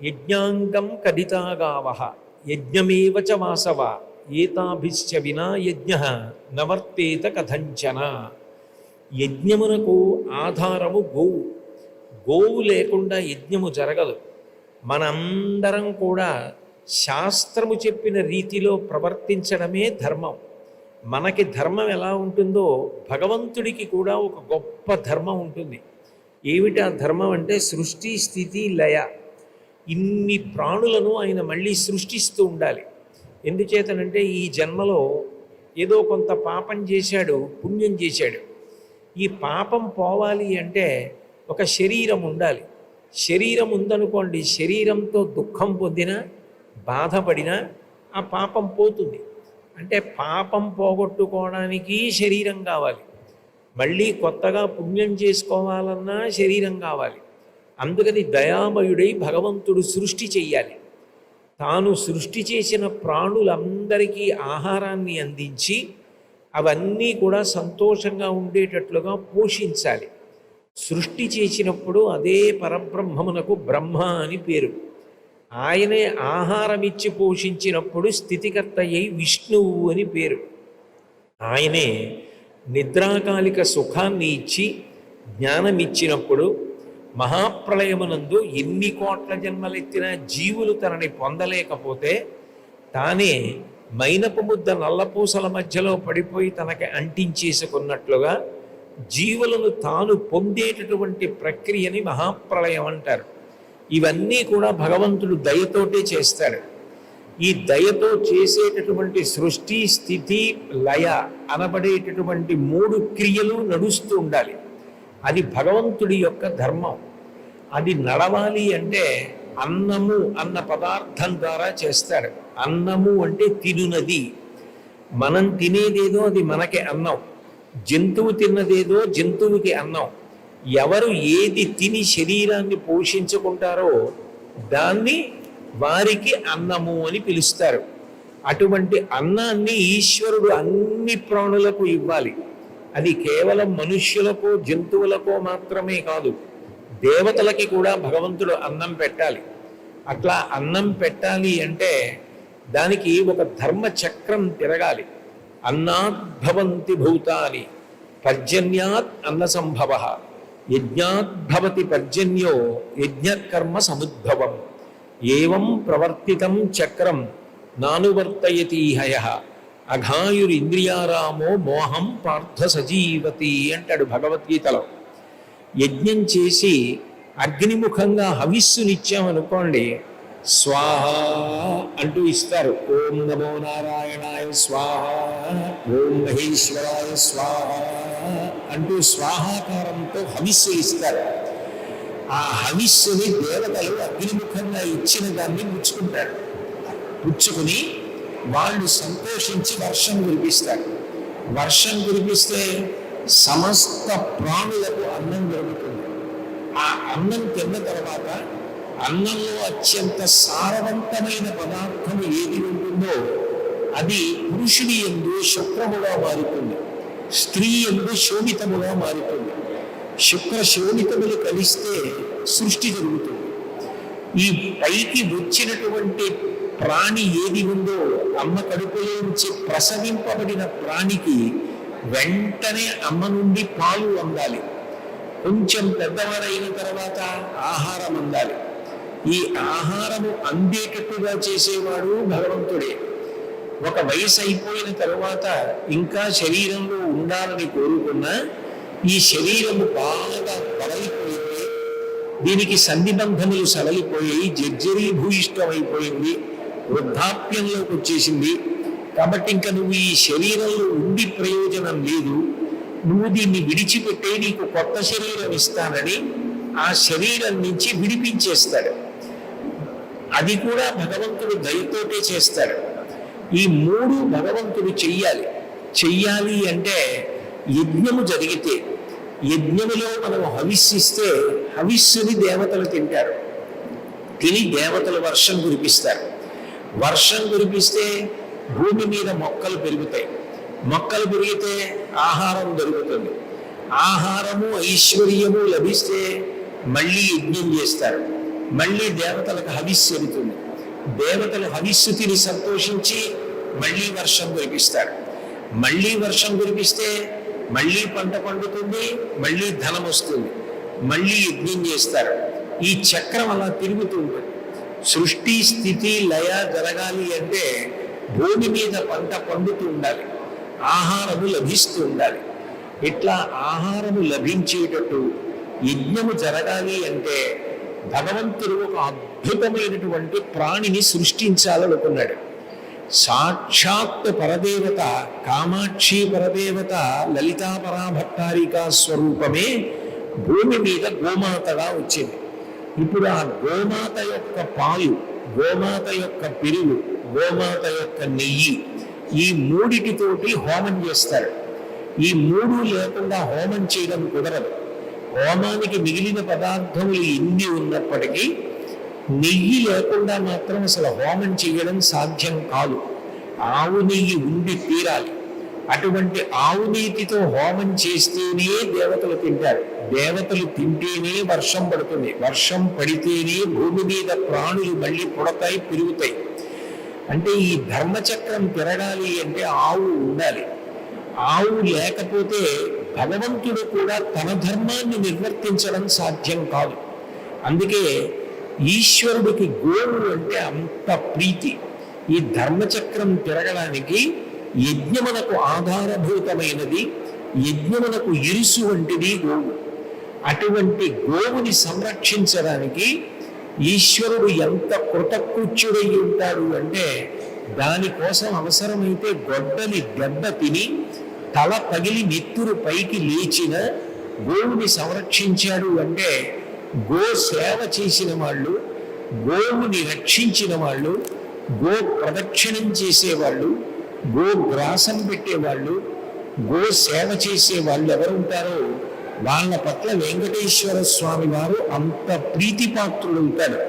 యజ్ఞాంగం కదితాగావః యజ్ఞమేవ చ వాసవ ఏతాభిశ్చ వినా యజ్ఞ నవర్తేత కథంచన. యజ్ఞమునకు ఆధారము గోవు. గోవు లేకుండా యజ్ఞము జరగదు. మనందరం కూడా శాస్త్రము చెప్పిన రీతిలో ప్రవర్తించడమే ధర్మం. మనకి ధర్మం ఎలా ఉంటుందో భగవంతుడికి కూడా ఒక గొప్ప ధర్మం ఉంటుంది. ఏమిటి ఆ ధర్మం అంటే సృష్టి స్థితి లయ. ఇన్ని ప్రాణులను ఆయన మళ్ళీ సృష్టిస్తూ ఉండాలి. ఎందుచేతనంటే ఈ జన్మలో ఏదో కొంత పాపం చేశాడు, పుణ్యం చేశాడు. ఈ పాపం పోవాలి అంటే ఒక శరీరం ఉండాలి. శరీరం ఉందనుకోండి, శరీరంతో దుఃఖం పొందినా బాధపడినా ఆ పాపం పోతుంది. అంటే పాపం పోగొట్టుకోవడానికి శరీరం కావాలి. మళ్ళీ కొత్తగా పుణ్యం చేసుకోవాలన్నా శరీరం కావాలి. అందుకని దయామయుడై భగవంతుడు సృష్టి చెయ్యాలి. తాను సృష్టి చేసిన ప్రాణులందరికీ ఆహారాన్ని అందించి అవన్నీ కూడా సంతోషంగా ఉండేటట్లుగా పోషించాలి. సృష్టి చేసినప్పుడు అదే పరబ్రహ్మమునకు బ్రహ్మ అని పేరు. ఆయనే ఆహారం ఇచ్చి పోషించినప్పుడు స్థితికర్త అయి విష్ణువు అని పేరు. ఆయనే నిద్రాకాలిక సుఖాన్ని ఇచ్చి జ్ఞానం ఇచ్చినప్పుడు మహాప్రళయమునందు ఎన్ని కోట్ల జన్మలెత్తిన జీవులు తనని పొందలేకపోతే తానే మైనపు ముద్ద నల్లపూసల మధ్యలో పడిపోయి తనకి అంటించేసుకున్నట్లుగా జీవులను తాను పొందేటటువంటి ప్రక్రియని మహాప్రళయం అంటారు. ఇవన్నీ కూడా భగవంతుడు దయతోటే చేస్తాడు. ఈ దయతో చేసేటటువంటి సృష్టి స్థితి లయ అనబడేటటువంటి 3 క్రియలు నడుస్తూ ఉండాలి. అది భగవంతుడి యొక్క ధర్మం. అది నడవాలి అంటే అన్నము అన్న పదార్థం ద్వారా చేస్తాడు. అన్నము అంటే తినునది. మనం తినేదేదో అది మనకి అన్నం. జంతువు తిన్నదేదో జంతువుకి అన్నం. ఎవరు ఏది తిని శరీరాన్ని పోషించుకుంటారో దాన్ని వారికి అన్నము అని పిలుస్తారు. అటువంటి అన్నాన్ని ఈశ్వరుడు అన్ని ప్రాణులకు ఇవ్వాలి. అది కేవలం మనుష్యులకో జంతువులకో మాత్రమే కాదు, దేవతలకి కూడా భగవంతుడు అన్నం పెట్టాలి. అట్లా అన్నం పెట్టాలి అంటే దానికి ఒక ధర్మ చక్రం తిరగాలి. అన్నాద్భవంతి భూతాని పర్జన్యాత్ అన్న సంభవ యజ్ఞాద్భవతి పర్జన్యో యజ్ఞకర్మ సముద్భవం ఏవం ప్రవర్తితం చక్రం నానువర్తయతి హయః అఘాయురింద్రియారామో మోహం పార్థ సజీవతి అంటాడు భగవద్గీతలో. యజ్ఞం చేసి అగ్నిముఖంగా హవిస్సునిచ్చామనుకోండి, స్వాహ అంటూ ఇస్తారు. ఓం నమో నారాయణాయ స్వాహ, ఓం మహేశ్వరాయ స్వాహ అంటూ స్వాహాకారంతో హవిస్సు ఇస్తారు. ఆ హవిస్సుని దేవతలు అగ్నిముఖంగా ఇచ్చిన దాన్ని పుచ్చుకుంటారు. పుచ్చుకుని వాళ్ళు సంతోషించి వర్షం కురిపిస్తారు. వర్షం కురిపిస్తే సమస్త ప్రాణులకు అన్నం దొరుకుతుంది. ఆ అన్నం తిన్న తర్వాత అన్నంలో అత్యంత సారవంతమైన పదార్థం ఏది ఉంటుందో అది పురుషుడి యందు శుక్రముగా మారుతుంది, స్త్రీ యందు శోభితముగా మారుతుంది. శుక్ర శోభితములు కలిస్తే సృష్టి జరుగుతుంది. ఈ పైకి వచ్చినటువంటి ప్రాణి ఏది ఉందో అమ్మ కడుపులో నుంచి ప్రసవింపబడిన ప్రాణికి వెంటనే అమ్మ నుండి పాలు అందాలి. కొంచెం పెద్దవారైన తర్వాత ఆహారం అందాలి. ఈ ఆహారము అందేటట్టుగా చేసేవాడు భగవంతుడే. ఒక వయసు అయిపోయిన తరువాత ఇంకా శరీరంలో ఉండాలని కోరుకున్నా ఈ శరీరము బాగా పడైపోయింది, దీనికి సంధిబంధములు సడలిపోయాయి, జర్జరీభూయిష్టమైపోయింది, వృద్ధాప్యంలోకి వచ్చేసింది. కాబట్టి ఇంకా నువ్వు ఈ శరీరంలో ఉండి ప్రయోజనం లేదు, నువ్వు దీన్ని విడిచిపెట్టే నీకు కొత్త శరీరం ఇస్తానని ఆ శరీరం నుంచి విడిపించేస్తాడు. అది కూడా భగవంతుడు దయతోటే చేస్తాడు. ఈ 3 భగవంతుడు చెయ్యాలి అంటే యజ్ఞము జరిగితే, యజ్ఞములో మనం హవిస్సిస్తే హవిస్సుని దేవతలు తింటారు. తిని దేవతలు వర్షం కురిపిస్తారు. వర్షం కురిపిస్తే భూమి మీద మొక్కలు పెరుగుతాయి. మొక్కలు పెరిగితే ఆహారం దొరుకుతుంది. ఆహారము ఐశ్వర్యము లభిస్తే మళ్ళీ యజ్ఞం చేస్తారు. మళ్ళీ దేవతలకు హవిస్సు ఎడుతుంది. దేవతలు హవిస్సు తిని సంతోషించి మళ్ళీ వర్షం కురిపిస్తారు. మళ్ళీ వర్షం కురిపిస్తే మళ్ళీ పంట పండుతుంది, మళ్ళీ ధనం వస్తుంది, మళ్ళీ యజ్ఞం చేస్తారు. ఈ చక్రం అలా తిరుగుతూ ఉంటుంది. సృష్టి స్థితి లయ జరగాలి అంటే భూమి మీద పంట పండుతూ ఉండాలి, ఆహారము లభిస్తూ ఉండాలి. ఇట్లా ఆహారము లభించేటట్టు యజ్ఞము జరగాలి అంటే భగవంతుడు ఒక అద్భుతమైనటువంటి ప్రాణిని సృష్టించాలనుకున్నాడు. సాక్షాత్ పరదేవత కామాక్షి పరదేవత లలితా పరాభట్టారికా స్వరూపమే భూమి మీద గోమాతగా వచ్చింది. ఇప్పుడు ఆ గోమాత యొక్క పాలు, గోమాత యొక్క పెరుగు, గోమాత యొక్క నెయ్యి, ఈ మూడిటితోటి హోమం చేస్తారు. ఈ మూడు లేకుండా హోమం చేయడం కుదరదు. హోమానికి మిగిలిన పదార్థములు ఎన్ని ఉన్నప్పటికీ నెయ్యి లేకుండా మాత్రం అసలు హోమం చేయడం సాధ్యం కాదు. ఆవు నెయ్యి ఉండి తీరాలి. అటువంటి ఆవు నీతితో హోమం చేస్తేనే దేవతలు తింటారు. దేవతలు తింటేనే వర్షం పడుతుంది. వర్షం పడితేనే భూమి మీద ప్రాణులు మళ్ళీ పుడతాయి, పెరుగుతాయి. అంటే ఈ ధర్మచక్రం తిరగాలి అంటే ఆవు ఉండాలి. ఆవు లేకపోతే భగవంతుడు కూడా తన ధర్మాన్ని నిర్వర్తించడం సాధ్యం కాదు. అందుకే ఈశ్వరుడికి గోవు అంటే అంత ప్రీతి. ఈ ధర్మచక్రం తిరగడానికి యజ్ఞమునకు ఆధారభూతమైనది, యజ్ఞమునకు ఇరుసు వంటిది గోవు. అటువంటి గోవుని సంరక్షించడానికి ఈశ్వరుడు ఎంత కృతకృత్యుడై ఉంటాడు అంటే దానికోసం అవసరమైతే గొడ్డలి దెబ్బ తిని తల పగిలి నెత్తురు పైకి లేచిన గోవుని సంరక్షించాడు అంటే గో సేవ చేసిన వాళ్ళు, గోవుని రక్షించిన వాళ్ళు, గో ప్రదక్షిణం చేసేవాళ్ళు, గో గ్రాసం పెట్టేవాళ్ళు, గో సేవ చేసే వాళ్ళు ఎవరుంటారో వాళ్ళ పట్ల వెంకటేశ్వర స్వామి వారు అంత ప్రీతిపాత్రుడు ఉంటాడు.